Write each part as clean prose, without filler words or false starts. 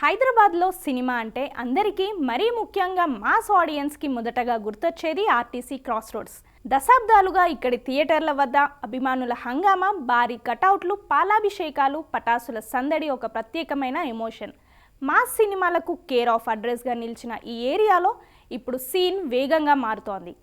హైదరాబాద్లో సినిమా అంటే అందరికీ మరీ ముఖ్యంగా మాస్ ఆడియన్స్కి మొదటగా గుర్తొచ్చేది ఆర్టీసీ క్రాస్ రోడ్స్. దశాబ్దాలుగా ఇక్కడి థియేటర్ల వద్ద అభిమానుల హంగామా, భారీ కటౌట్లు, పాలాభిషేకాలు, పటాసుల సందడి ఒక ప్రత్యేకమైన ఎమోషన్. మాస్ సినిమాలకు కేర్ ఆఫ్ అడ్రస్గా నిలిచిన ఈ ఏరియాలో ఇప్పుడు సీన్ వేగంగా మారుతోంది.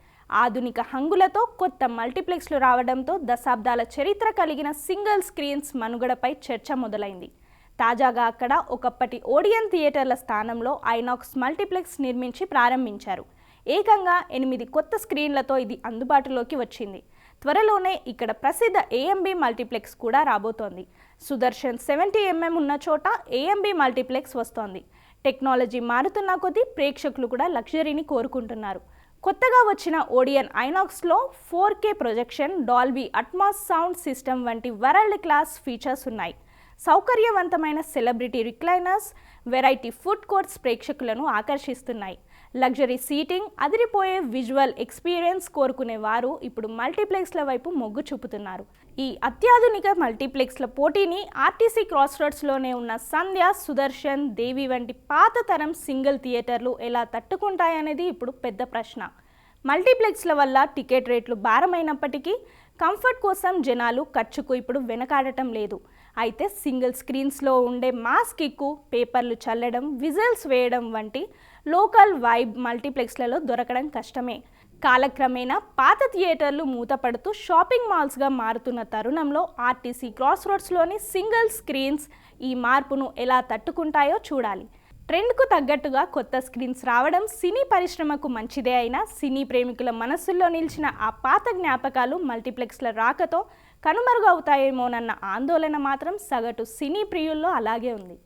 ఆధునిక హంగులతో కొత్త మల్టీప్లెక్స్లు రావడంతో దశాబ్దాల చరిత్ర కలిగిన సింగిల్ స్క్రీన్స్ మనుగడపై చర్చ మొదలైంది. తాజాగా అక్కడ ఒకప్పటి ఓడియన్ థియేటర్ల స్థానంలో ఐనాక్స్ మల్టీప్లెక్స్ నిర్మించి ప్రారంభించారు. ఏకంగా 8 కొత్త స్క్రీన్లతో ఇది అందుబాటులోకి వచ్చింది. త్వరలోనే ఇక్కడ ప్రసిద్ధ ఏఎంబీ మల్టీప్లెక్స్ కూడా రాబోతోంది. సుదర్శన్ 70mm ఉన్న చోట ఏఎంబీ మల్టీప్లెక్స్ వస్తోంది. టెక్నాలజీ మారుతున్న కొద్దీ ప్రేక్షకులు కూడా లగ్జరీని కోరుకుంటున్నారు. కొత్తగా వచ్చిన ఓడియన్ ఐనాక్స్లో 4K projection, Dolby Atmos sound system వంటి వరల్డ్ క్లాస్ ఫీచర్స్ ఉన్నాయి. సౌకర్యవంతమైన celebrity recliners, variety food courts ప్రేక్షకులను ఆకర్షిస్తున్నాయి. లగ్జరీ సీటింగ్, అదిరిపోయే విజువల్ ఎక్స్పీరియన్స్ కోరుకునే వారు ఇప్పుడు మల్టీప్లెక్స్ల వైపు మొగ్గు చూపుతున్నారు. ఈ అత్యాధునిక మల్టీప్లెక్స్ల పోటీని ఆర్టీసీ క్రాస్ రోడ్స్లోనే ఉన్న సంధ్య, సుదర్శన్, దేవి వంటి పాత తరం సింగిల్ థియేటర్లు ఎలా తట్టుకుంటాయనేది ఇప్పుడు పెద్ద ప్రశ్న. మల్టీప్లెక్స్ల వల్ల టికెట్ రేట్లు భారమైనప్పటికీ కంఫర్ట్ కోసం జనాలు ఖర్చుకు ఇప్పుడు వెనకాడటం లేదు. అయితే సింగిల్ స్క్రీన్స్లో ఉండే మాస్ కిక్కు, పేపర్లు చల్లడం, విజిల్స్ వేయడం వంటి లోకల్ వైబ్ మల్టీప్లెక్స్లలో దొరకడం కష్టమే. కాలక్రమేణా పాత థియేటర్లు మూతపడుతూ షాపింగ్ మాల్స్గా మారుతున్న తరుణంలో ఆర్టీసీ క్రాస్ రోడ్స్లోని సింగిల్ స్క్రీన్స్ ఈ మార్పును ఎలా తట్టుకుంటాయో చూడాలి. ట్రెండ్కు తగ్గట్టుగా కొత్త స్క్రీన్స్ రావడం సినీ పరిశ్రమకు మంచిదే అయినా సినీ ప్రేమికుల మనస్సుల్లో నిలిచిన ఆ పాత జ్ఞాపకాలు మల్టీప్లెక్స్ల రాకతో కనుమరుగవుతాయేమోనన్న ఆందోళన మాత్రం సగటు సినీ ప్రియుల్లో అలాగే ఉంది.